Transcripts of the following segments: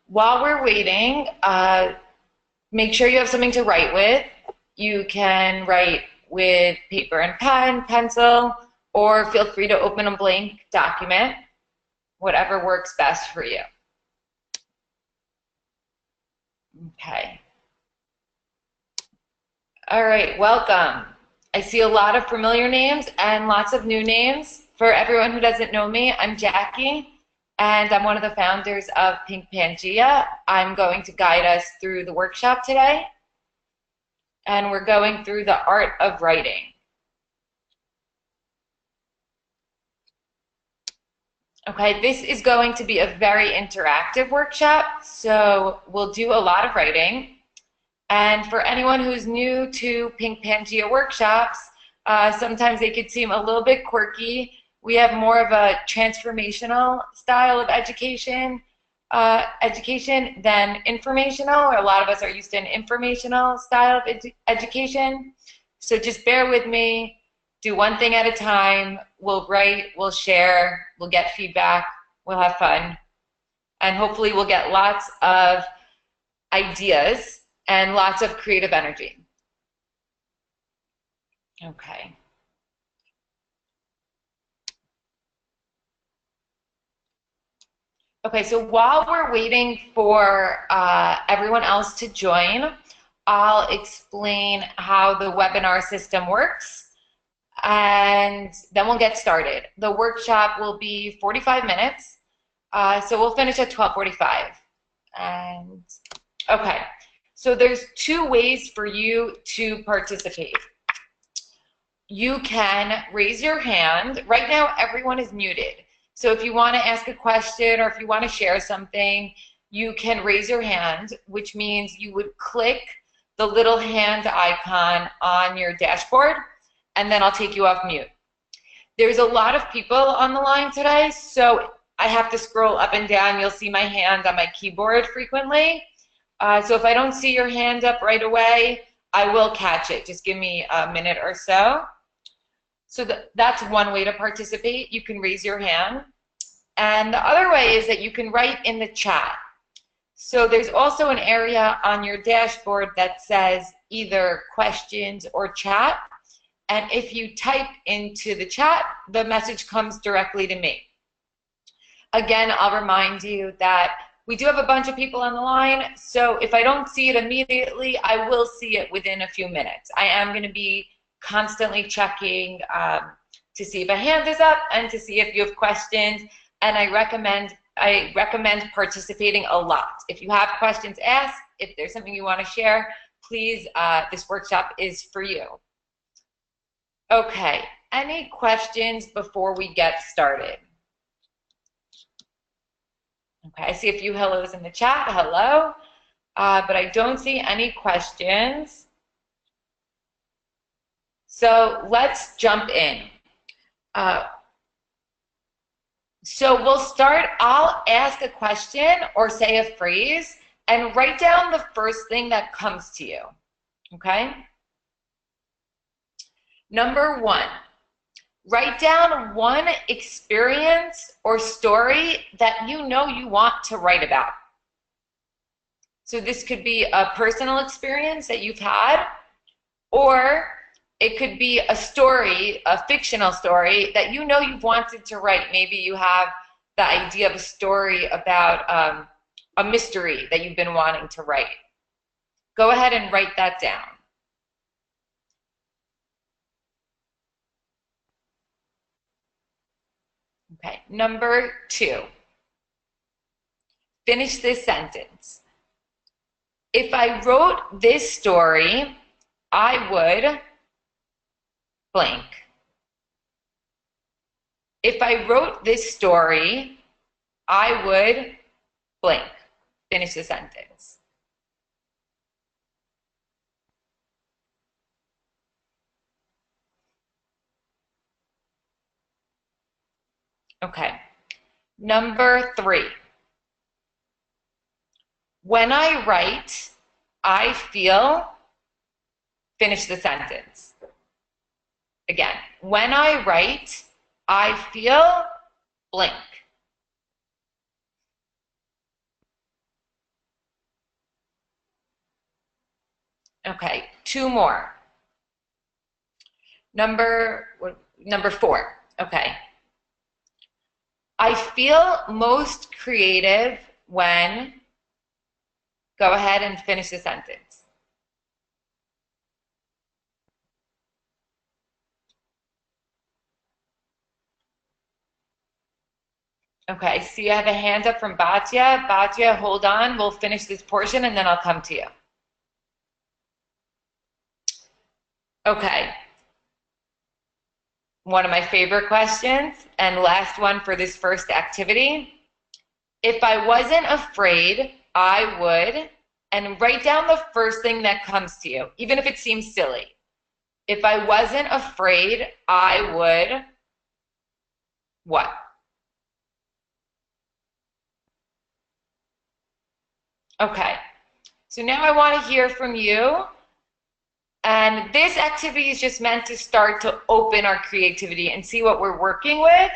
While we're waiting, make sure you have something to write with. You can write with paper and pen, pencil, or feel free to open a blank document, whatever works best for you. Okay. All right, welcome. I see a lot of familiar names and lots of new names. For everyone who doesn't know me, I'm Jackie, and I'm one of the founders of Pangea. I'm going to guide us through the workshop today, and we're going through the art of writing. Okay, this is going to be a very interactive workshop, so we'll do a lot of writing. And for anyone who's new to Pink Pangea workshops, sometimes they could seem a little bit quirky. We have more of a transformational style of education than informational. A lot of us are used to an informational style of education. So just bear with me. Do one thing at a time. We'll write, we'll share, we'll get feedback, we'll have fun. And hopefully we'll get lots of ideas and lots of creative energy. Okay. Okay, so while we're waiting for everyone else to join, I'll explain how the webinar system works, and then we'll get started. The workshop will be 45 minutes, so we'll finish at 12:45. And okay. So there's two ways for you to participate. You can raise your hand. Right now, everyone is muted. So if you want to ask a question or if you want to share something, you can raise your hand, which means you would click the little hand icon on your dashboard, and then I'll take you off mute. There's a lot of people on the line today, so I have to scroll up and down. You'll see my hand on my keyboard frequently. So if I don't see your hand up right away, I will catch it. Just give me a minute or so. So that's one way to participate. You can raise your hand. And the other way is that you can write in the chat. So there's also an area on your dashboard that says either questions or chat. And if you type into the chat, the message comes directly to me. Again, I'll remind you that we do have a bunch of people on the line, so if I don't see it immediately, I will see it within a few minutes. I am going to be constantly checking to see if a hand is up and to see if you have questions, and I recommend participating a lot. If you have questions, ask. If there's something you want to share, please, this workshop is for you. Okay, any questions before we get started? Okay, I see a few hellos in the chat. Hello. But I don't see any questions. So let's jump in. So we'll start. I'll ask a question or say a phrase and write down the first thing that comes to you. Okay? Number one. Write down one experience or story that you know you want to write about. So this could be a personal experience that you've had, or it could be a story, a fictional story that you know you've wanted to write. Maybe you have the idea of a story about a mystery that you've been wanting to write. Go ahead and write that down. Okay, number two. Finish this sentence. If I wrote this story, I would blank. If I wrote this story, I would blank. Finish the sentence. Okay. Number three. When I write, I feel, finish the sentence. Again, when I write, I feel blank. Okay, two more. Number 4. Okay. I feel most creative when, go ahead and finish the sentence. Okay, so you have a hand up from Batya. Batya, hold on. We'll finish this portion and then I'll come to you. Okay. One of my favorite questions and last one for this first activity. If I wasn't afraid, I would, and write down the first thing that comes to you, even if it seems silly. If I wasn't afraid, I would, what? Okay, so now I want to hear from you. And this activity is just meant to start to open our creativity and see what we're working with.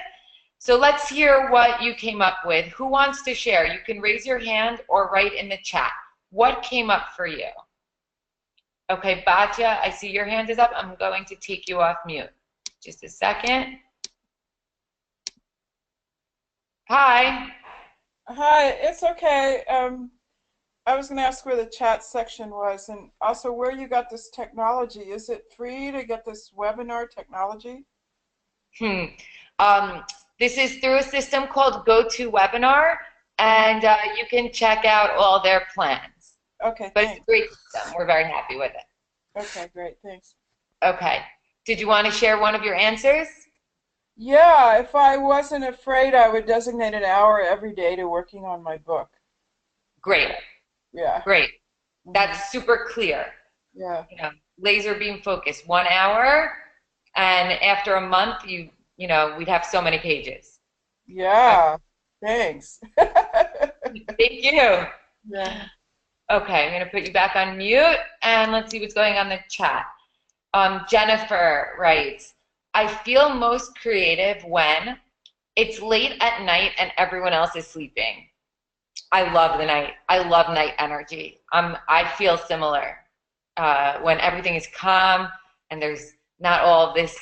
So let's hear what you came up with. Who wants to share? You can raise your hand or write in the chat. What came up for you? Okay, Batya, I see your hand is up. I'm going to take you off mute. Just a second. Hi. Hi, it's okay. I was going to ask where the chat section was and also where you got this technology. Is it free to get this webinar technology? This is through a system called GoToWebinar, and you can check out all their plans. Okay, but thanks. It's a great system. We're very happy with it. Okay, great, thanks. Okay. Did you want to share one of your answers? Yeah, if I wasn't afraid, I would designate an hour every day to working on my book. Great. Yeah. Great. That's super clear. Yeah. You know, laser beam focus, 1 hour, and after a month, we'd have so many pages. Yeah. Thanks. Thank you. Yeah. Okay, I'm going to put you back on mute, and let's see what's going on in the chat. Jennifer writes, I feel most creative when it's late at night and everyone else is sleeping. I love the night. I love night energy. I feel similar. When everything is calm and there's not all this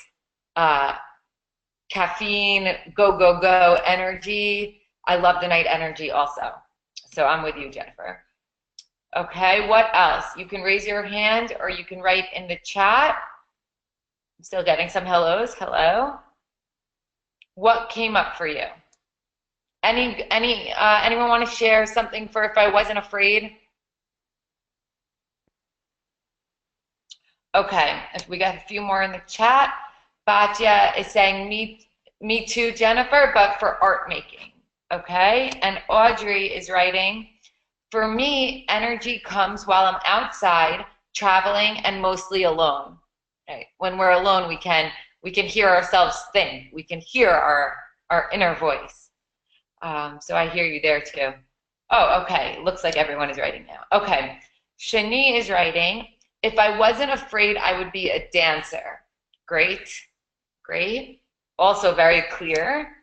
caffeine, go, go, go energy. I love the night energy also. So I'm with you, Jennifer. Okay, what else? You can raise your hand or you can write in the chat. I'm still getting some hellos. Hello. What came up for you? Anyone want to share something for if I wasn't afraid? Okay, if we got a few more in the chat. Batya is saying me too, Jennifer, but for art making. Okay, and Audrey is writing, for me, energy comes while I'm outside, traveling, and mostly alone. Right? When we're alone, we can hear ourselves think. We can hear our inner voice. So I hear you there too. Oh, okay. Looks like everyone is writing now. Okay. Shani is writing, if I wasn't afraid, I would be a dancer. Great. Great. Also very clear.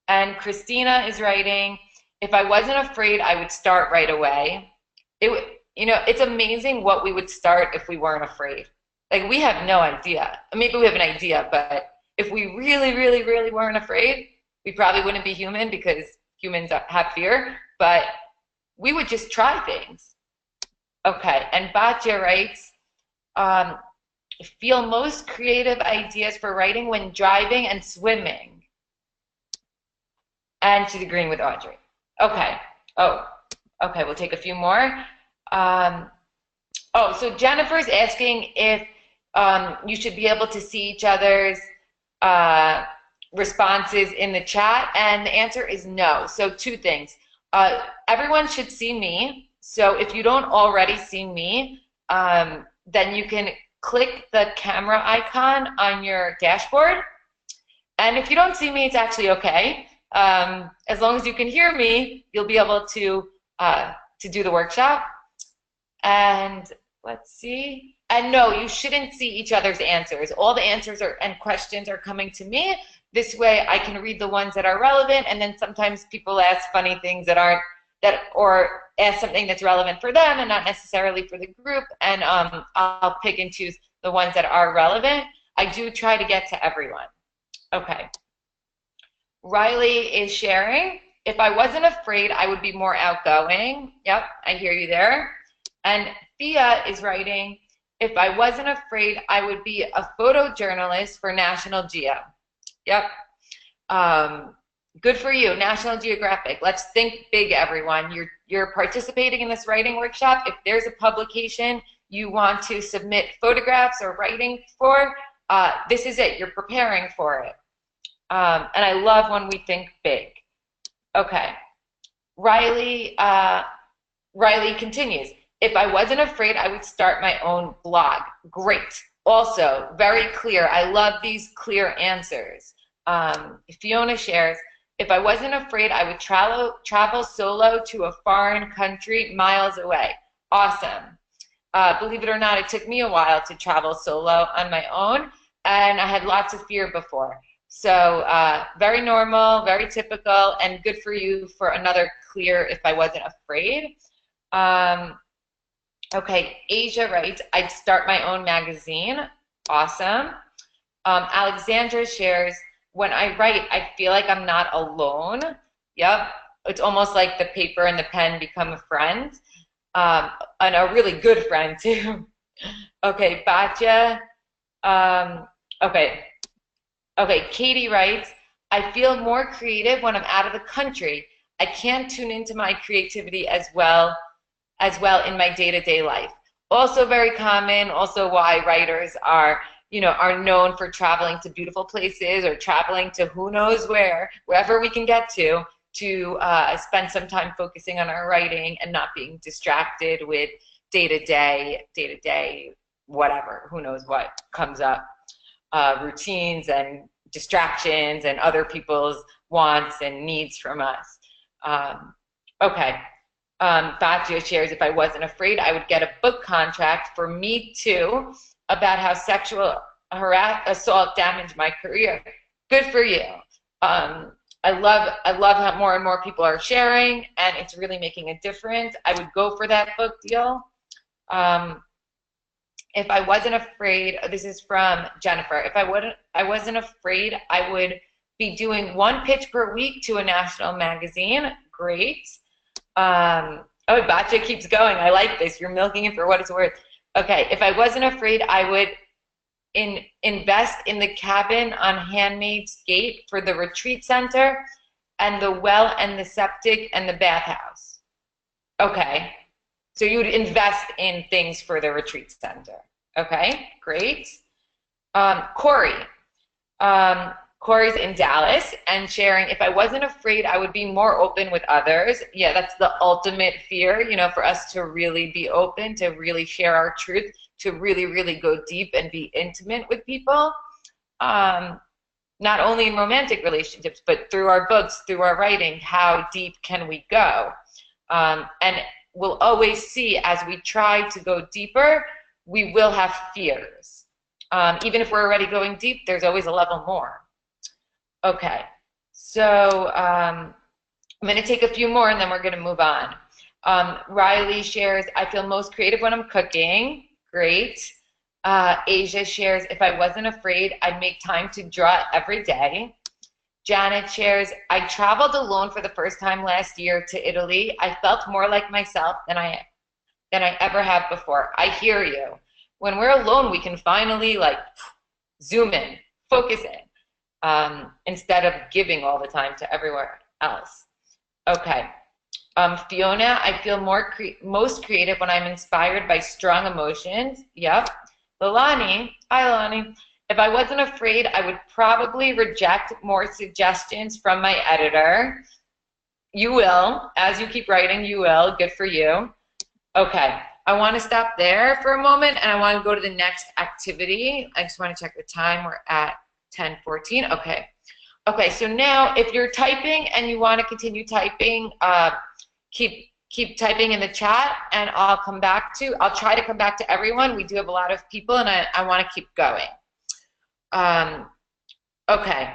And Christina is writing, if I wasn't afraid, I would start right away. It's amazing what we would start if we weren't afraid. Like, we have no idea. Maybe we have an idea, but if we really, really, really weren't afraid, we probably wouldn't be human because humans have fear, but we would just try things. Okay, and Batya writes, feel most creative ideas for writing when driving and swimming. And she's agreeing with Audrey. Okay. Oh, okay, we'll take a few more. So Jennifer's asking if you should be able to see each other's responses in the chat, and the answer is no. So two things. Everyone should see me. So if you don't already see me, then you can click the camera icon on your dashboard. And if you don't see me, it's actually okay. As long as you can hear me, you'll be able to do the workshop. And let's see. And no, you shouldn't see each other's answers. All the answers and questions are coming to me. This way I can read the ones that are relevant, and then sometimes people ask funny things that aren't that, or ask something that's relevant for them and not necessarily for the group, and I'll pick and choose the ones that are relevant. I do try to get to everyone. Okay. Riley is sharing, if I wasn't afraid, I would be more outgoing. Yep, I hear you there. And Thea is writing, if I wasn't afraid, I would be a photojournalist for National Geo. Yep. Good for you, National Geographic. Let's think big, everyone. You're participating in this writing workshop. If there's a publication you want to submit photographs or writing for, this is it. You're preparing for it. And I love when we think big. Okay. Riley continues. If I wasn't afraid, I would start my own blog. Great. Also, very clear. I love these clear answers. Fiona shares, if I wasn't afraid, I would travel solo to a foreign country miles away. Awesome. Believe it or not, it took me a while to travel solo on my own, and I had lots of fear before. So very normal, very typical, and good for you for another clear if I wasn't afraid. Okay, Asia writes, I'd start my own magazine. Awesome. Alexandra shares, when I write, I feel like I'm not alone. Yep, it's almost like the paper and the pen become a friend, and a really good friend too. Okay, Batya. Okay, Katie writes, I feel more creative when I'm out of the country. I can't tune into my creativity as well in my day-to-day life. Also very common, also why writers are known for traveling to beautiful places or traveling to who knows wherever we can get to spend some time focusing on our writing and not being distracted with day-to-day, whatever, who knows what comes up. Routines and distractions and other people's wants and needs from us. Okay. Batya shares, if I wasn't afraid, I would get a book contract for Me Too about how sexual assault damaged my career. Good for you. I love how more and more people are sharing, and it's really making a difference. I would go for that book deal. If I wasn't afraid, this is from Jennifer, if I wasn't afraid, I would be doing one pitch per week to a national magazine. Great. Oh, Batya keeps going. I like this. You're milking it for what it's worth. Okay, if I wasn't afraid, I would invest in the cabin on Handmaid's Gate for the retreat center and the well and the septic and the bathhouse. Okay. So you would invest in things for the retreat center. Okay, great. Corey. Corey's in Dallas and sharing, if I wasn't afraid, I would be more open with others. Yeah, that's the ultimate fear, for us to really be open, to really share our truth, to really, really go deep and be intimate with people. Not only in romantic relationships, but through our books, through our writing, how deep can we go? And we'll always see as we try to go deeper, we will have fears. Even if we're already going deep, there's always a level more. Okay, so I'm going to take a few more and then we're going to move on. Riley shares, I feel most creative when I'm cooking. Great. Asia shares, if I wasn't afraid, I'd make time to draw every day. Janet shares, I traveled alone for the first time last year to Italy. I felt more like myself than I ever have before. I hear you. When we're alone, we can finally zoom in, focus in, instead of giving all the time to everywhere else. Okay. Fiona, I feel most creative when I'm inspired by strong emotions. Yep. Lilani, hi Lilani. If I wasn't afraid, I would probably reject more suggestions from my editor. You will. As you keep writing, you will. Good for you. Okay. I want to stop there for a moment, and I want to go to the next activity. I just want to check the time. We're at 10:14. Okay. Okay, so now if you're typing and you want to continue typing, keep typing in the chat, and I'll try to come back to everyone. We do have a lot of people, and I want to keep going. Okay.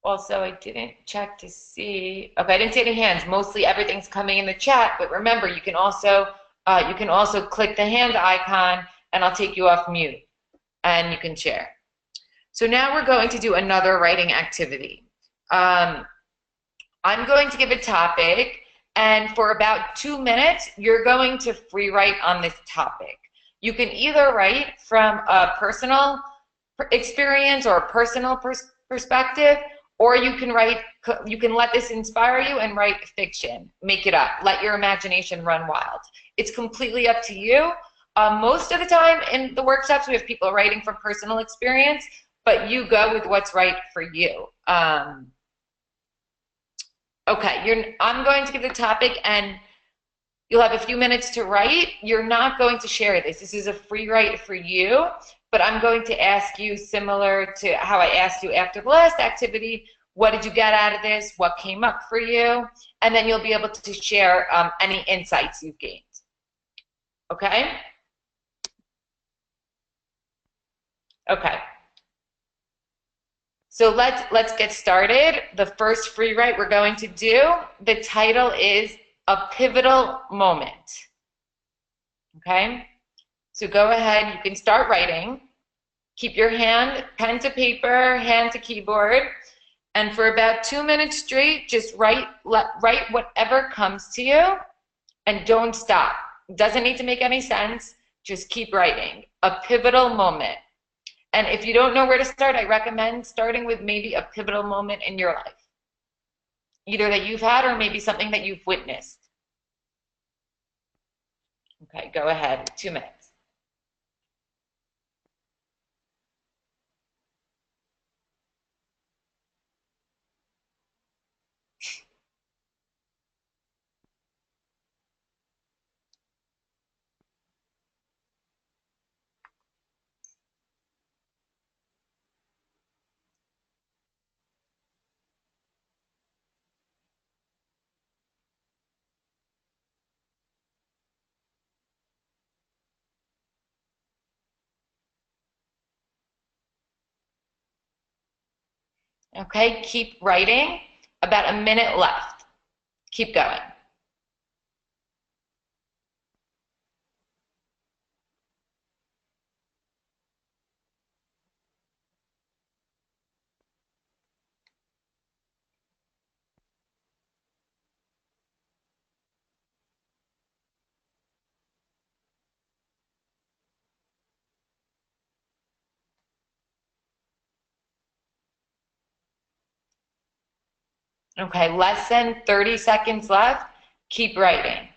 Also, I didn't check to see. Okay, I didn't see any hands. Mostly everything's coming in the chat, but remember, you can also click the hand icon, and I'll take you off mute, and you can share. So now we're going to do another writing activity. I'm going to give a topic, and for about 2 minutes, you're going to free write on this topic. You can either write from a personal experience or a personal perspective, or you can let this inspire you and write fiction. Make it up. Let your imagination run wild. It's completely up to you. Most of the time in the workshops, we have people writing from personal experience, but you go with what's right for you. Okay, I'm going to give the topic, and you'll have a few minutes to write. You're not going to share this. This is a free write for you, but I'm going to ask you, similar to how I asked you after the last activity, what did you get out of this? What came up for you? And then you'll be able to share any insights you've gained. Okay? Okay. So let's get started. The first free write we're going to do, the title is A Pivotal Moment. Okay? So go ahead, you can start writing. Keep your hand, pen to paper, hand to keyboard, and for about 2 minutes straight, just write whatever comes to you, and don't stop. It doesn't need to make any sense. Just keep writing. A pivotal moment. And if you don't know where to start, I recommend starting with maybe a pivotal moment in your life, either that you've had or maybe something that you've witnessed. Okay, go ahead. 2 minutes. Okay, keep writing. About a minute left. Keep going. Okay, less than 30 seconds left. Keep writing.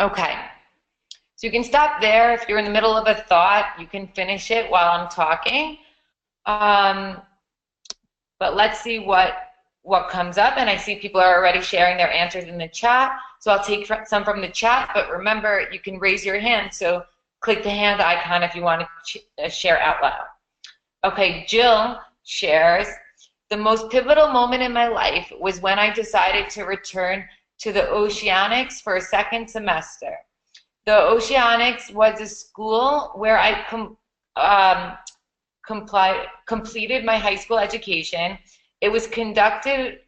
Okay, so you can stop there. If you're in the middle of a thought, you can finish it while I'm talking. But let's see what comes up, and I see people are already sharing their answers in the chat, so I'll take some from the chat, but remember, you can raise your hand, so click the hand icon if you want to share out loud. Okay, Jill shares, the most pivotal moment in my life was when I decided to return to the Oceanics for a second semester. The Oceanics was a school where I completed my high school education. It was conducted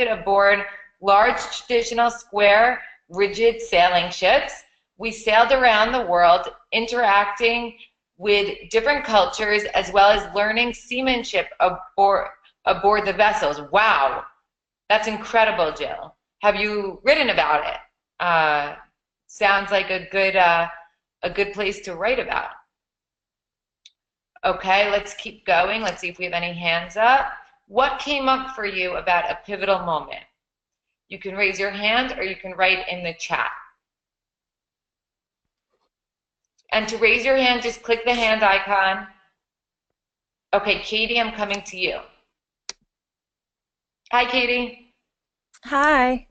aboard large traditional square rigid sailing ships. We sailed around the world interacting with different cultures as well as learning seamanship aboard the vessels. Wow, that's incredible, Jill. Have you written about it? Sounds like a good place to write about. Okay, let's keep going. Let's see if we have any hands up. What came up for you about a pivotal moment? You can raise your hand or you can write in the chat. And to raise your hand, just click the hand icon. Okay, Katie, I'm coming to you. Hi, Katie. Hi.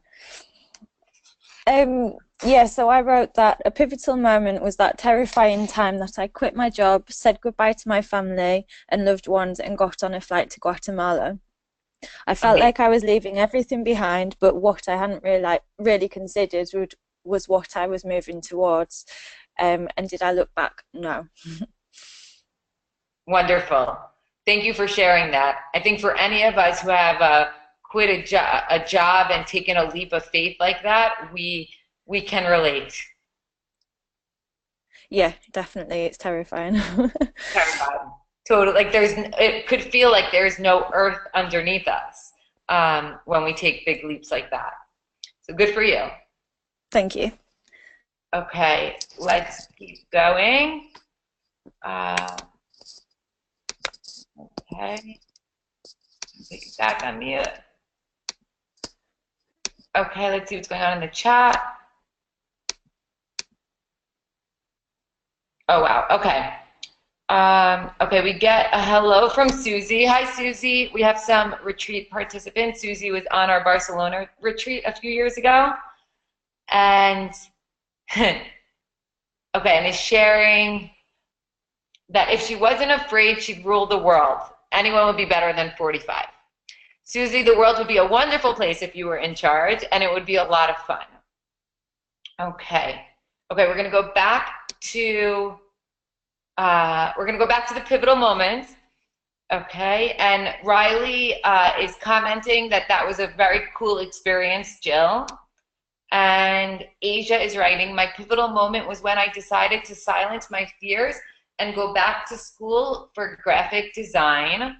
Yeah, so I wrote that a pivotal moment was that terrifying time that I quit my job, said goodbye to my family and loved ones, and got on a flight to Guatemala. I felt Amazing. like I was leaving everything behind, but what I hadn't really considered was what I was moving towards. And did I look back? No. Wonderful. Thank you for sharing that. I think for any of us who have quit a job and taken a leap of faith like that, we can relate. Yeah, definitely. It's terrifying. Terrified. Totally. Like it could feel like there's no earth underneath us when we take big leaps like that. So good for you. Thank you. Okay, let's keep going. Uh, okay, put you back on mute. Okay, let's see what's going on in the chat. Oh, wow. Okay. Okay, we get a hello from Susie. Hi, Susie. We have some retreat participants. Susie was on our Barcelona retreat a few years ago. And, okay, and is sharing that if she wasn't afraid, she'd rule the world. Anyone would be better than 45. Susie, the world would be a wonderful place if you were in charge, and it would be a lot of fun. Okay. Okay, we're going to go back to the pivotal moments. Okay, and Riley is commenting that that was a very cool experience, Jill. And Asia is writing, my pivotal moment was when I decided to silence my fears and go back to school for graphic design.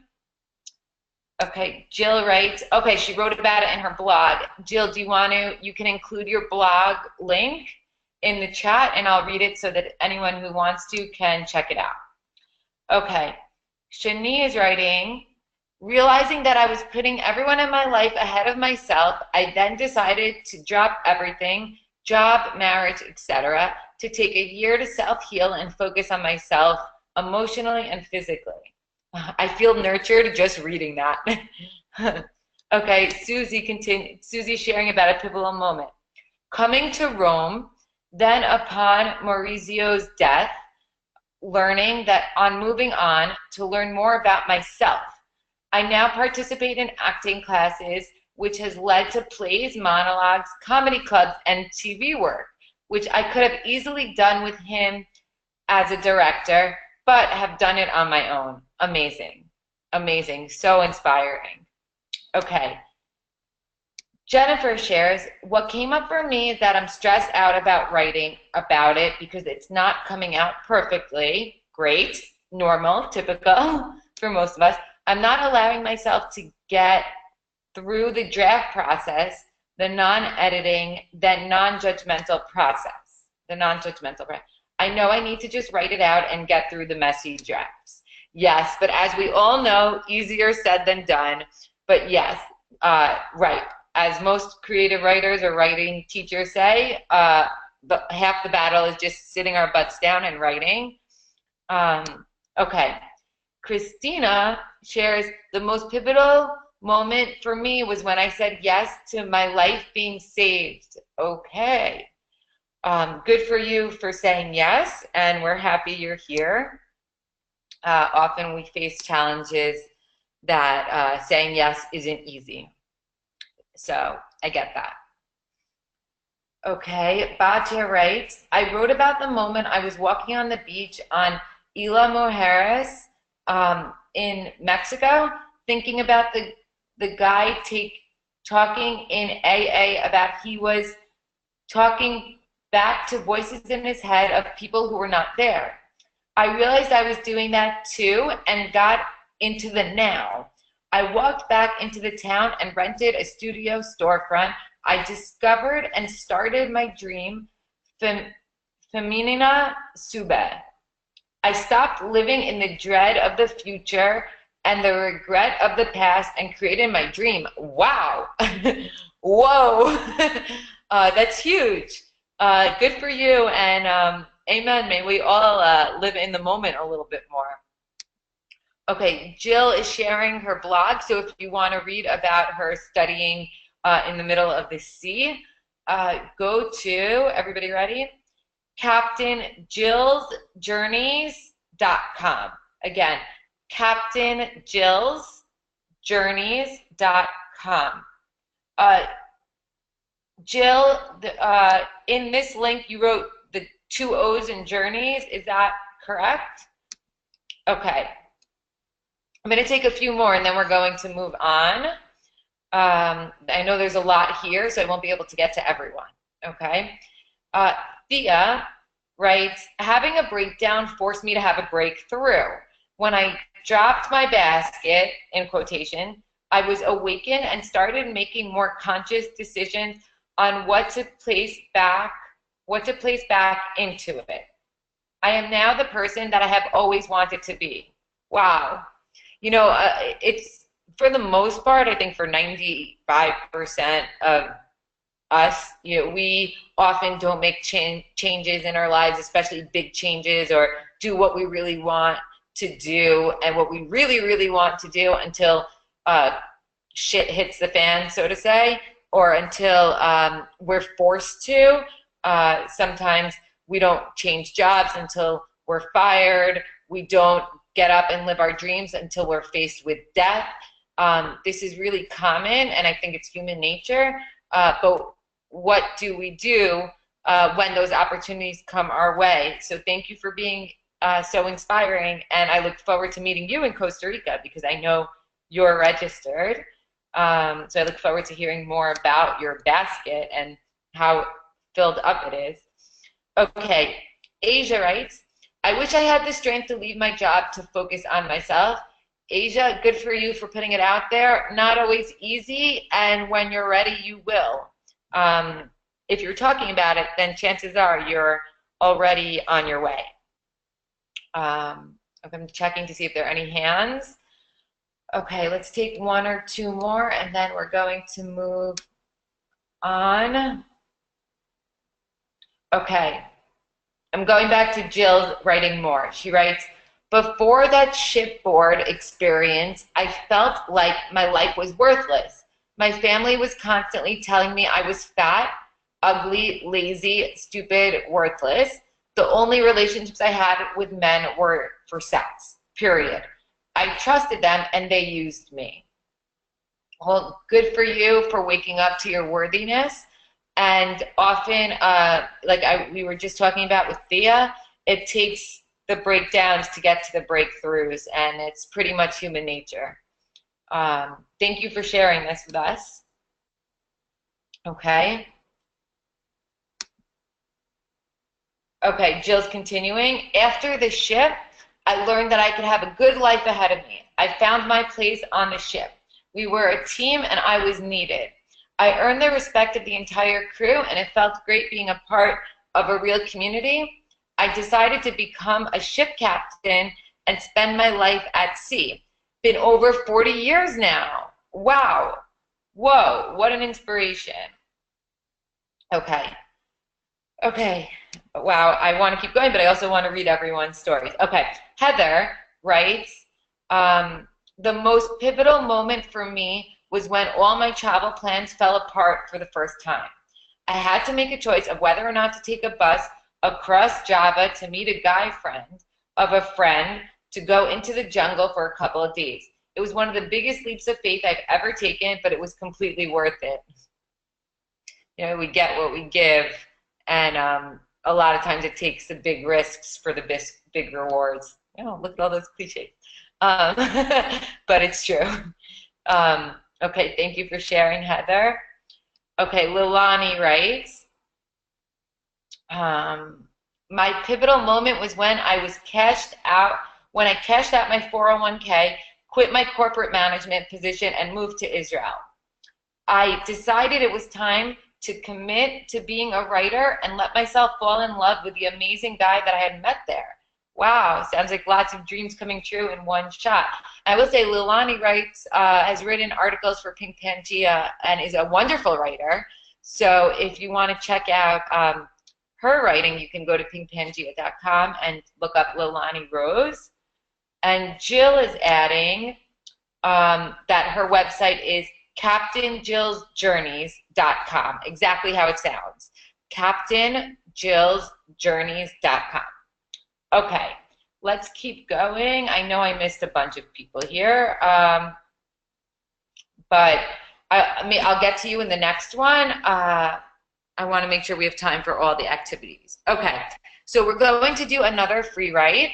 Okay, Jill writes, okay, she wrote about it in her blog. Jill, you can include your blog link in the chat and I'll read it so that anyone who wants to can check it out. Okay, Shani is writing, realizing that I was putting everyone in my life ahead of myself, I then decided to drop everything, job, marriage, etc., to take a year to self-heal and focus on myself emotionally and physically. I feel nurtured just reading that. Okay, Susie sharing about a pivotal moment. Coming to Rome, then upon Maurizio's death, learning that on moving on to learn more about myself. I now participate in acting classes, which has led to plays, monologues, comedy clubs, and TV work, which I could have easily done with him as a director, but have done it on my own. Amazing. Amazing. So inspiring. Okay. Jennifer shares, what came up for me is that I'm stressed out about writing about it because it's not coming out perfectly. Great, normal, typical for most of us. I'm not allowing myself to get through the draft process, the non-editing, then non-judgmental process. The non-judgmental process. I know I need to just write it out and get through the messy drafts. Yes, but as we all know, easier said than done. But yes, right. As most creative writers or writing teachers say, half the battle is just sitting our butts down and writing. Okay. Christina shares, the most pivotal moment for me was when I said yes to my life being saved. Okay. Good for you for saying yes, and we're happy you're here. Often we face challenges that saying yes isn't easy. So I get that. Okay, Batia writes, I wrote about the moment I was walking on the beach on Isla Mujeres in Mexico, thinking about the guy talking in AA about he was talking back to voices in his head of people who were not there. I realized I was doing that too and got into the now. I walked back into the town and rented a studio storefront. I discovered and started my dream, Feminina Sube. I stopped living in the dread of the future and the regret of the past and created my dream. Wow. Whoa. That's huge. Good for you. And amen. May we all live in the moment a little bit more. Okay, Jill is sharing her blog. So if you want to read about her studying in the middle of the sea, go to, everybody ready? CaptainJillsJourneys.com. Again, CaptainJillsJourneys.com. Jill, in this link, you wrote the 2 O's in journeys. Is that correct? Okay. I'm going to take a few more, and then we're going to move on. I know there's a lot here, so I won't be able to get to everyone. Okay. Thea writes, having a breakdown forced me to have a breakthrough. When I dropped my basket, in quotation, I was awakened and started making more conscious decisions on what to place back into it. I am now the person that I have always wanted to be. Wow. You know, it's, for the most part, I think for 95% of us, you know, we often don't make changes in our lives, especially big changes, or do what we really want to do and what we really, really want to do until shit hits the fan, so to say, or until we're forced to. Sometimes we don't change jobs until we're fired. We don't get up and live our dreams until we're faced with death. This is really common, and I think it's human nature. But what do we do when those opportunities come our way? So thank you for being so inspiring, and I look forward to meeting you in Costa Rica because I know you're registered. So I look forward to hearing more about your basket and how filled up it is. Okay, Asia writes, I wish I had the strength to leave my job to focus on myself. Asia, good for you for putting it out there. Not always easy, and when you're ready, you will. If you're talking about it, then chances are you're already on your way. I'm checking to see if there are any hands. Okay, let's take 1 or 2 more, and then we're going to move on. Okay, I'm going back to Jill writing more. She writes, before that shipboard experience, I felt like my life was worthless. My family was constantly telling me I was fat, ugly, lazy, stupid, worthless. The only relationships I had with men were for sex, period. I trusted them and they used me. Well, good for you for waking up to your worthiness. And often, we were just talking about with Thea, it takes the breakdowns to get to the breakthroughs, and it's pretty much human nature. Thank you for sharing this with us. Okay. Okay, Jill's continuing. After the ship, I learned that I could have a good life ahead of me. I found my place on the ship. We were a team, and I was needed. I earned the respect of the entire crew, and it felt great being a part of a real community. I decided to become a ship captain and spend my life at sea. Been over 40 years now. Wow. Whoa, what an inspiration. Okay. Okay. Wow, I want to keep going, but I also want to read everyone's stories. Okay. Heather writes, the most pivotal moment for me was when all my travel plans fell apart for the first time. I had to make a choice of whether or not to take a bus across Java to meet a guy friend of a friend to go into the jungle for a couple of days. It was one of the biggest leaps of faith I've ever taken, but it was completely worth it. You know, we get what we give, and a lot of times it takes the big risks for the big rewards. Oh, look at all those cliches. But it's true. Okay, thank you for sharing, Heather. Okay, Lilani writes, my pivotal moment was when I cashed out my 401k, quit my corporate management position, and moved to Israel. I decided it was time to commit to being a writer and let myself fall in love with the amazing guy that I had met there. Wow, sounds like lots of dreams coming true in one shot. I will say Lilani writes, has written articles for Pangea and is a wonderful writer. So if you want to check out her writing, you can go to pinkpangea.com and look up Lilani Rose. And Jill is adding that her website is CaptainJillsJourneys.com. Exactly how it sounds. CaptainJillsJourneys.com. Okay, let's keep going. I know I missed a bunch of people here, but I'll get to you in the next one. I want to make sure we have time for all the activities. Okay, so we're going to do another free write.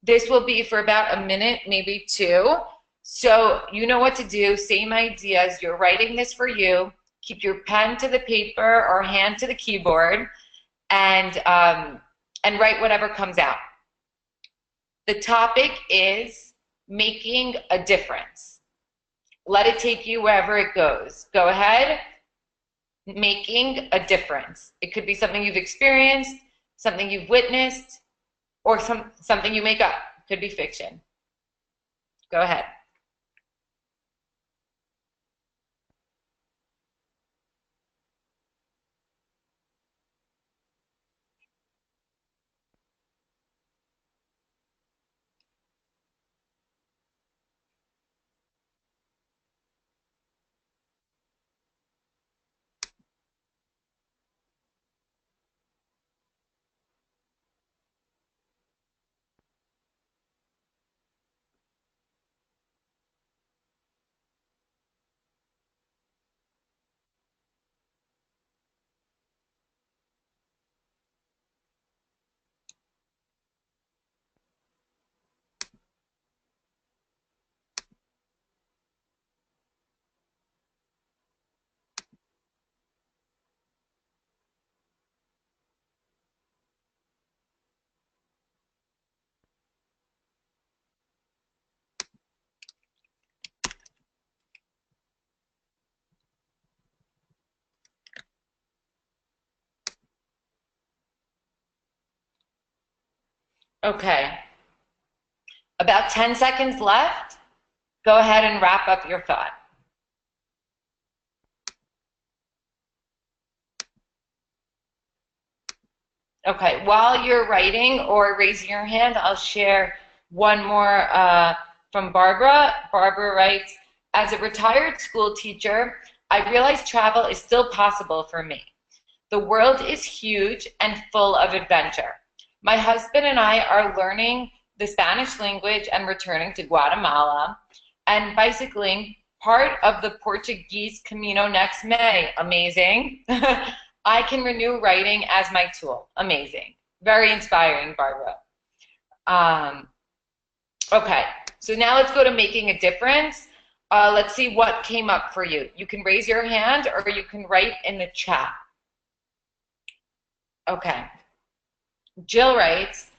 This will be for about a minute, maybe two. So you know what to do, same ideas. You're writing this for you. Keep your pen to the paper or hand to the keyboard, and write whatever comes out. The topic is making a difference. Let it take you wherever it goes. Go ahead. Making a difference. It could be something you've experienced, something you've witnessed, or something you make up. It could be fiction. Go ahead. Okay. About 10 seconds left. Go ahead and wrap up your thought. Okay, while you're writing or raising your hand, I'll share one more from Barbara. Barbara writes, as a retired school teacher, I realize travel is still possible for me. The world is huge and full of adventure. My husband and I are learning the Spanish language and returning to Guatemala and bicycling part of the Portuguese Camino next May. Amazing. I can renew writing as my tool. Amazing. Very inspiring, Barbara. Okay, so now let's go to making a difference. Let's see what came up for you. You can raise your hand or you can write in the chat. Okay. Jill writes,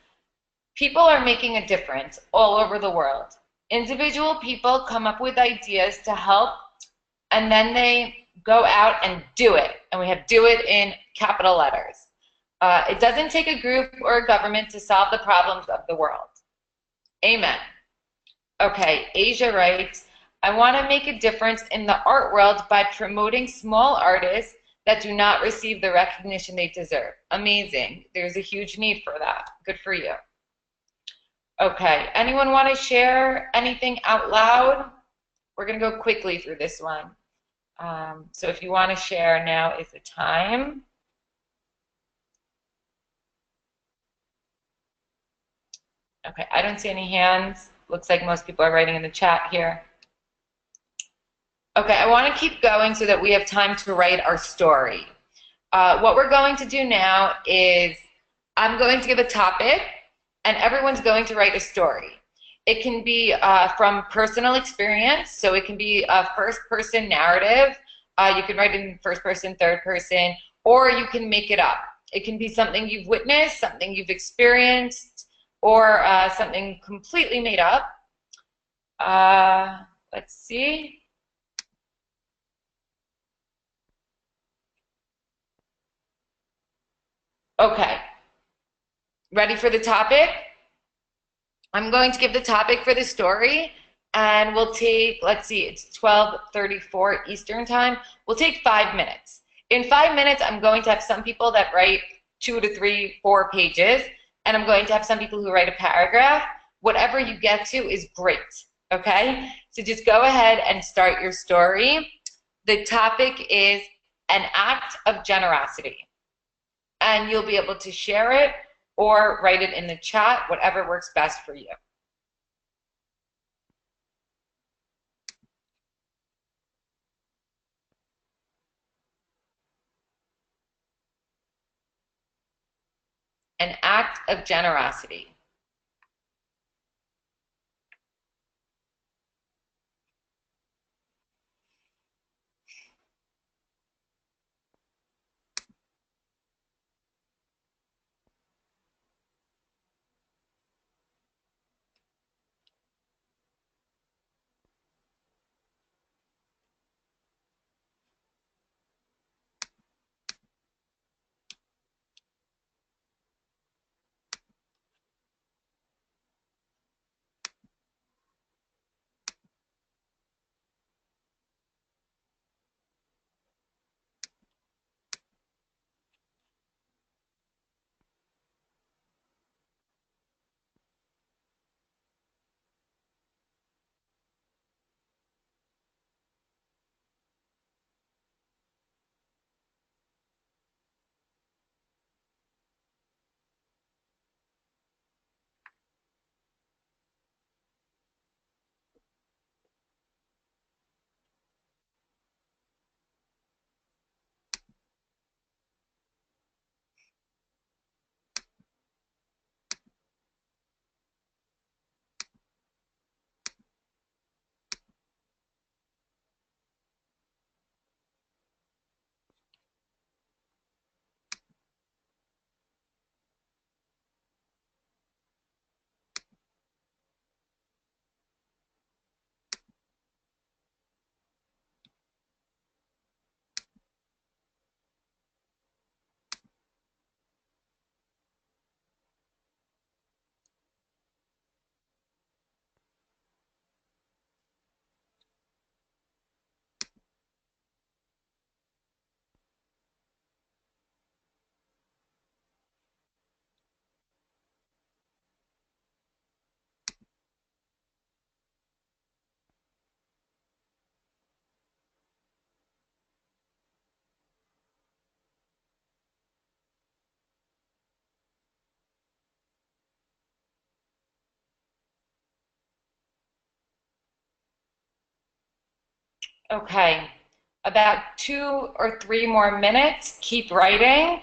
people are making a difference all over the world. Individual people come up with ideas to help, and then they go out and do it. And we have do it in capital letters. It doesn't take a group or a government to solve the problems of the world. Amen. Okay, Asia writes, I want to make a difference in the art world by promoting small artists that do not receive the recognition they deserve. Amazing. There's a huge need for that. Good for you. Okay, anyone want to share anything out loud? We're going to go quickly through this one. So if you want to share, now is the time. Okay, I don't see any hands. Looks like most people are writing in the chat here. Okay, I want to keep going so that we have time to write our story. What we're going to do now is I'm going to give a topic and everyone's going to write a story. It can be from personal experience, so it can be a first-person narrative. You can write it in first person, third person, or you can make it up. It can be something you've witnessed, something you've experienced, or something completely made up. Let's see. Okay. Ready for the topic? I'm going to give the topic for the story, and we'll take, let's see, it's 12:34 Eastern time. We'll take 5 minutes. In 5 minutes, I'm going to have some people that write 2 to 3, 4 pages, and I'm going to have some people who write a paragraph. Whatever you get to is great, okay? So just go ahead and start your story. The topic is an act of generosity. And you'll be able to share it or write it in the chat, whatever works best for you. An act of generosity. Okay, about 2 or 3 more minutes, keep writing.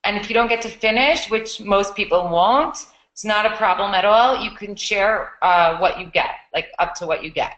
And if you don't get to finish, which most people won't, it's not a problem at all. You can share what you get, like up to what you get.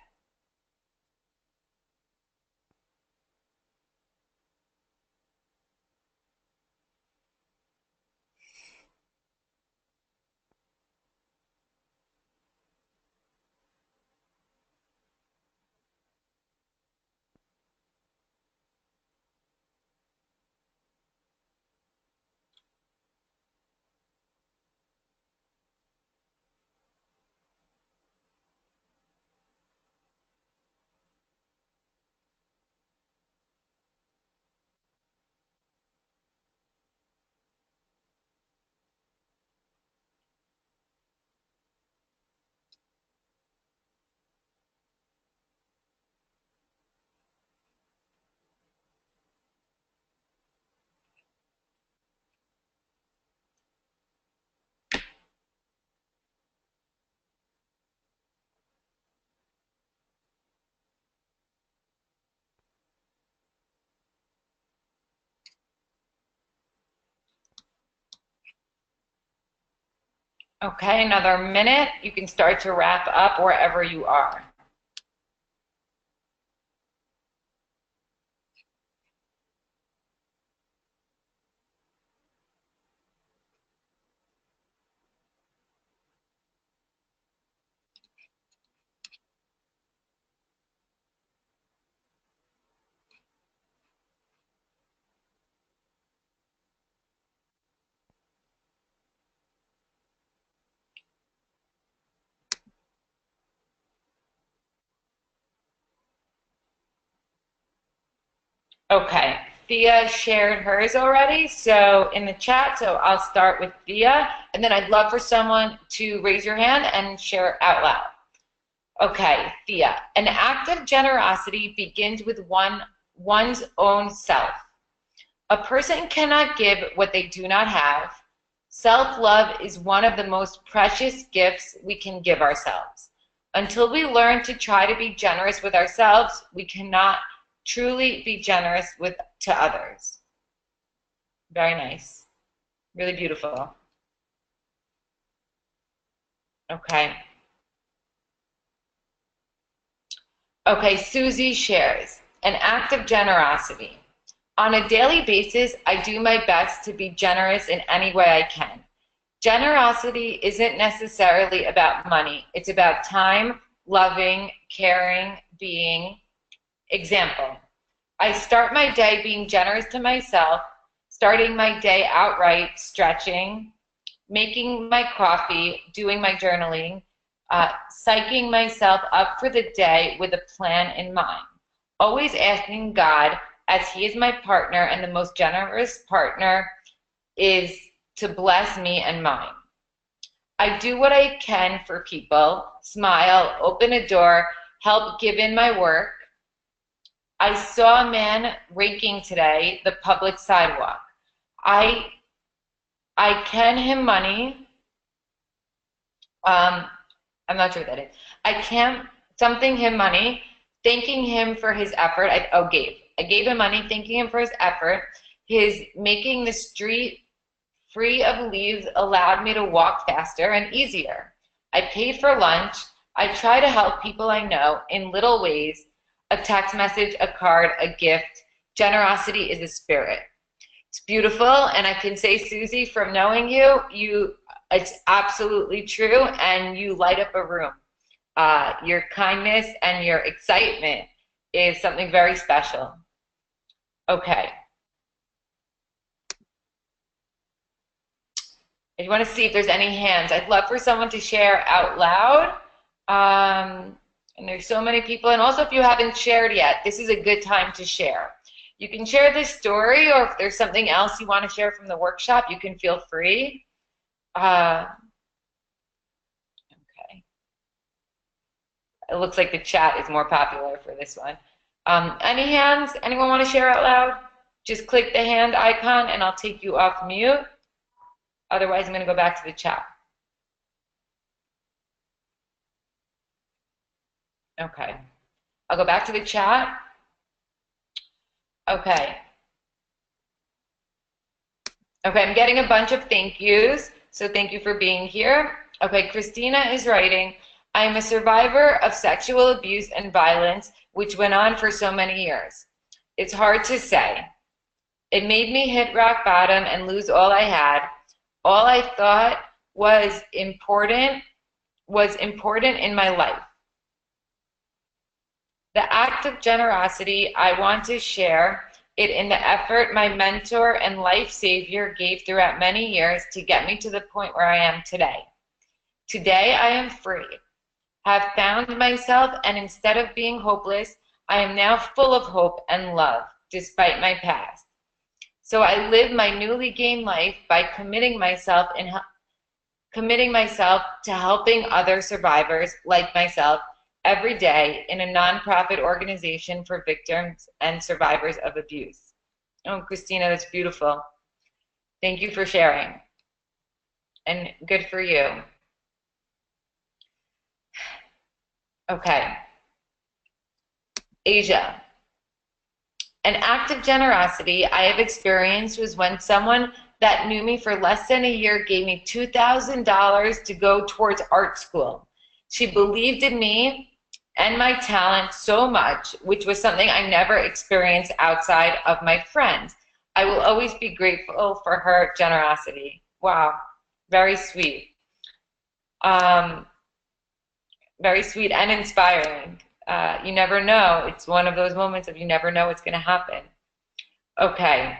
Okay, another minute. You can start to wrap up wherever you are. Okay, Thea shared hers already, so in the chat, so I'll start with Thea, and then I'd love for someone to raise your hand and share out loud. Okay, Thea, an act of generosity begins with one one's own self. A person cannot give what they do not have. Self-love is one of the most precious gifts we can give ourselves. Until we learn to try to be generous with ourselves, we cannot truly be generous to others. Very nice. Really beautiful. Okay. Okay, Susie shares, an act of generosity. On a daily basis, I do my best to be generous in any way I can. Generosity isn't necessarily about money. It's about time, loving, caring, being. Example, I start my day being generous to myself, starting my day outright, stretching, making my coffee, doing my journaling, psyching myself up for the day with a plan in mind. Always asking God, as He is my partner and the most generous partner, is to bless me and mine. I do what I can for people, smile, open a door, help give in my work. I saw a man raking today the public sidewalk. I can him money. I'm not sure what that is. I can something him money, thanking him for his effort. I gave him money, thanking him for his effort. His making the street free of leaves allowed me to walk faster and easier. I paid for lunch. I try to help people I know in little ways. A text message, a card, a gift. Generosity is a spirit. It's beautiful, and I can say, Susie, from knowing you, it's absolutely true, and you light up a room. Your kindness and your excitement is something very special. Okay. I want to see if there's any hands. I'd love for someone to share out loud. And there's so many people. And also, if you haven't shared yet, this is a good time to share. You can share this story, or if there's something else you want to share from the workshop, you can feel free. Okay. It looks like the chat is more popular for this one. Any hands? Anyone want to share out loud? Just click the hand icon and I'll take you off mute. Otherwise, I'm going to go back to the chat. Okay. I'll go back to the chat. Okay. Okay, I'm getting a bunch of thank yous, so thank you for being here. Okay, Christina is writing, I am a survivor of sexual abuse and violence, which went on for so many years. It's hard to say. It made me hit rock bottom and lose all I had. All I thought was important in my life. The act of generosity, I want to share it in the effort my mentor and life savior gave throughout many years to get me to the point where I am today. Today I am free, have found myself, and instead of being hopeless, I am now full of hope and love, despite my past. So I live my newly gained life by committing myself to helping other survivors like myself every day in a nonprofit organization for victims and survivors of abuse. Oh, Christina, that's beautiful. Thank you for sharing. And good for you. Okay. Asia. An act of generosity I have experienced was when someone that knew me for less than a year gave me $2,000 to go towards art school. She believed in me and my talent so much, which was something I never experienced outside of my friends. I will always be grateful for her generosity. Wow, very sweet. Very sweet and inspiring. You never know. It's one of those moments of you never know what's going to happen. Okay.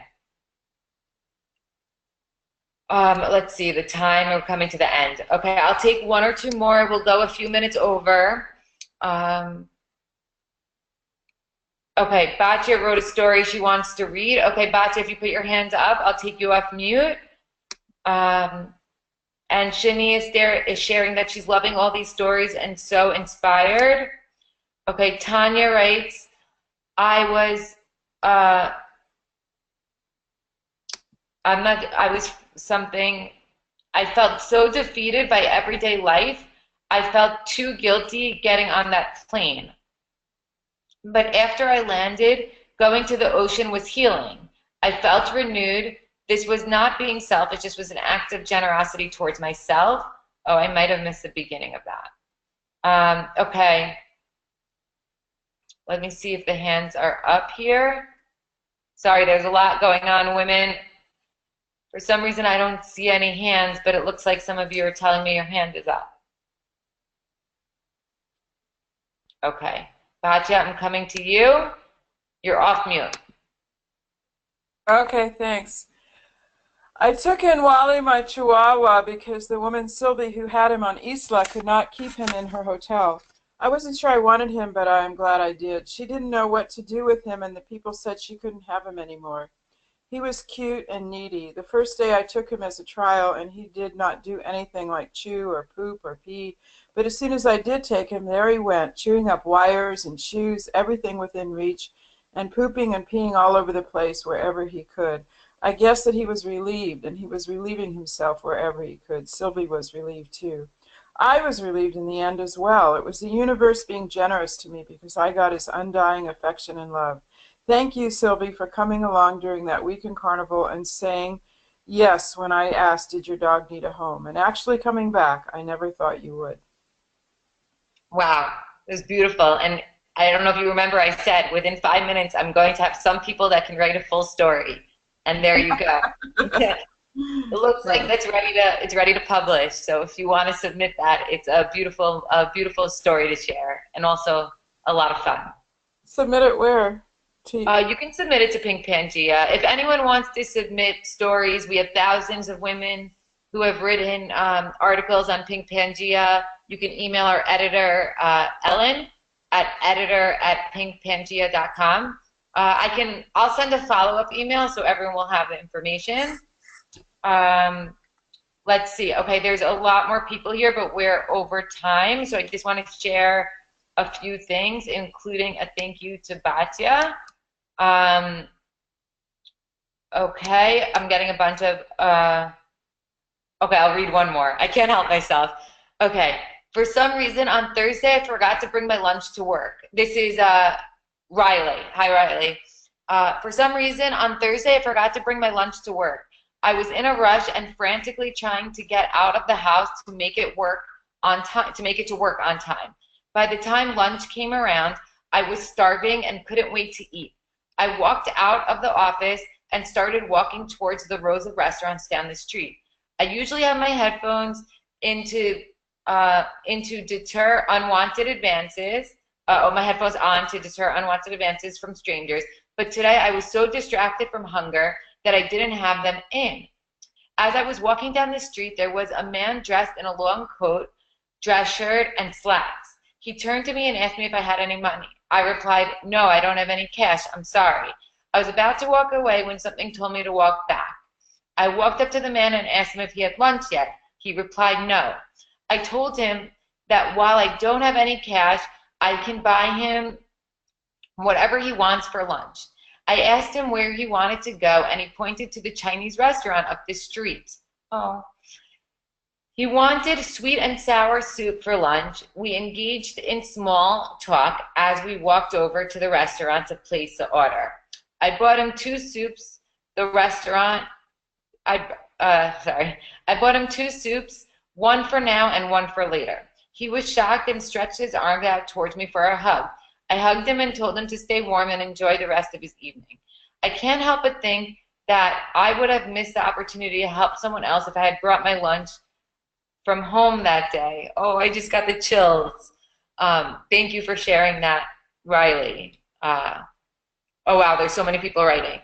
Let's see, the time, we're coming to the end. Okay, I'll take one or two more. We'll go a few minutes over. Okay, Batya wrote a story she wants to read. Okay, Batya, if you put your hands up, I'll take you off mute. And Shani is sharing that she's loving all these stories and so inspired. Okay, Tanya writes, I was uh, I'm not, I was something, I felt so defeated by everyday life. I felt too guilty getting on that plane. But after I landed, going to the ocean was healing. I felt renewed. This was not being selfish, this was an act of generosity towards myself. Oh, I might have missed the beginning of that. Okay, let me see if the hands are up here. Sorry, there's a lot going on, women. For some reason, I don't see any hands, but it looks like some of you are telling me your hand is up. Okay. Batya, I'm coming to you. You're off mute. Okay, thanks. I took in Wally, my Chihuahua, because the woman Sylvie who had him on Isla could not keep him in her hotel. I wasn't sure I wanted him, but I'm glad I did. She didn't know what to do with him, and the people said she couldn't have him anymore. He was cute and needy. The first day I took him as a trial, and he did not do anything like chew or poop or pee. But as soon as I did take him, there he went, chewing up wires and shoes, everything within reach, and pooping and peeing all over the place wherever he could. I guess that he was relieved, and he was relieving himself wherever he could. Sylvie was relieved too. I was relieved in the end as well. It was the universe being generous to me because I got his undying affection and love. Thank you, Sylvie, for coming along during that week in Carnival and saying yes when I asked, did your dog need a home? And actually coming back. I never thought you would. Wow, it was beautiful. And I don't know if you remember, I said within 5 minutes, I'm going to have some people that can write a full story. And there you go. It looks like it's ready to publish. So if you want to submit that, it's a beautiful story to share, and also a lot of fun. Submit it where? You can submit it to Pink Pangea. If anyone wants to submit stories, we have thousands of women who have written articles on Pink Pangea. You can email our editor, Ellen, at editor@pinkpangea.com. I'll send a follow-up email so everyone will have the information. Let's see. Okay, there's a lot more people here, but we're over time. So I just want to share a few things, including a thank you to Batya. Okay, I'm getting a bunch of, okay, I'll read one more. I can't help myself. Okay, for some reason on Thursday, I forgot to bring my lunch to work. This is Riley. Hi, Riley. For some reason on Thursday, I forgot to bring my lunch to work. I was in a rush and frantically trying to get out of the house to make it work on time, to make it to work on time. By the time lunch came around, I was starving and couldn't wait to eat. I walked out of the office and started walking towards the rows of restaurants down the street. I usually have my headphones in to deter unwanted advances. My headphones on to deter unwanted advances from strangers. But today I was so distracted from hunger that I didn't have them in. As I was walking down the street, there was a man dressed in a long coat, dress shirt, and slacks. He turned to me and asked me if I had any money. I replied, no, I don't have any cash. I'm sorry. I was about to walk away when something told me to walk back. I walked up to the man and asked him if he had lunch yet. He replied, no. I told him that while I don't have any cash, I can buy him whatever he wants for lunch. I asked him where he wanted to go, and he pointed to the Chinese restaurant up the street. Oh. He wanted sweet and sour soup for lunch. We engaged in small talk as we walked over to the restaurant to place the order. I bought him 2 soups. I bought him 2 soups, one for now and one for later. He was shocked and stretched his arms out towards me for a hug. I hugged him and told him to stay warm and enjoy the rest of his evening. I can't help but think that I would have missed the opportunity to help someone else if I had brought my lunch from home that day. Oh, I just got the chills. Thank you for sharing that, Riley. Oh, wow, there's so many people writing.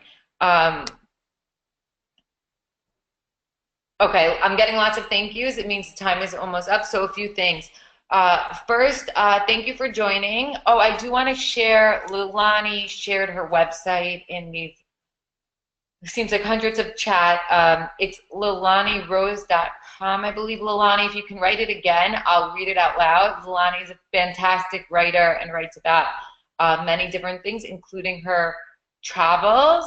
Okay, I'm getting lots of thank yous. It means the time is almost up, so a few things. First, thank you for joining. Oh, I do want to share, Lulani shared her website in these, it seems like hundreds of chat. It's lulanirose.com, I believe, Lulani. If you can write it again, I'll read it out loud. Lulani is a fantastic writer and writes about many different things, including her travels.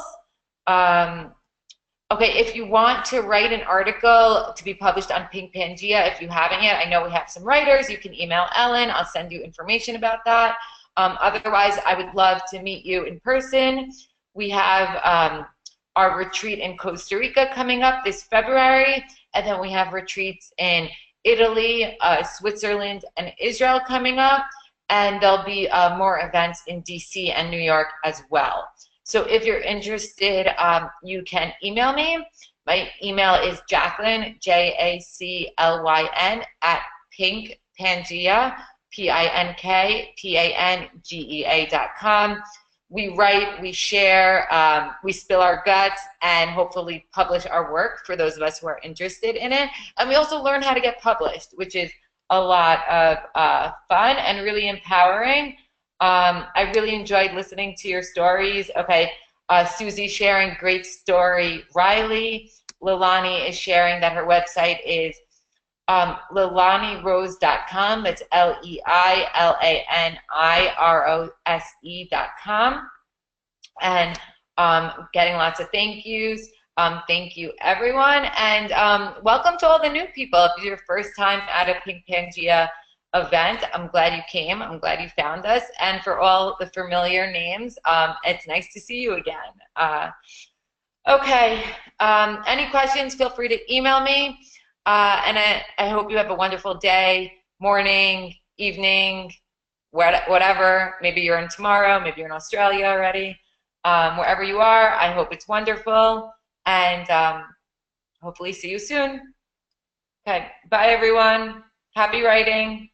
Okay, if you want to write an article to be published on Pink Pangea, if you haven't yet, I know we have some writers. You can email Ellen. I'll send you information about that. Otherwise, I would love to meet you in person. We have our retreat in Costa Rica coming up this February, and then we have retreats in Italy, Switzerland, and Israel coming up, and there'll be more events in DC and New York as well. So if you're interested, you can email me. My email is Jaclyn, Jaclyn, at pinkpangea, pinkpangea.com. We write, we share, we spill our guts, and hopefully publish our work for those of us who are interested in it. And we also learn how to get published, which is a lot of fun and really empowering. I really enjoyed listening to your stories. Okay, Susie sharing, great story. Riley, Lilani is sharing that her website is LilaniRose.com. That's LEILANIROSE.com. And getting lots of thank yous. Thank you, everyone. And welcome to all the new people. If it's your first time at a Pink Pangea event, I'm glad you came. I'm glad you found us. And for all the familiar names, it's nice to see you again. Okay, any questions, feel free to email me. And I hope you have a wonderful day, morning, evening, whatever. Maybe you're in tomorrow, maybe you're in Australia already. Wherever you are, I hope it's wonderful. And hopefully see you soon. Okay, bye everyone. Happy writing.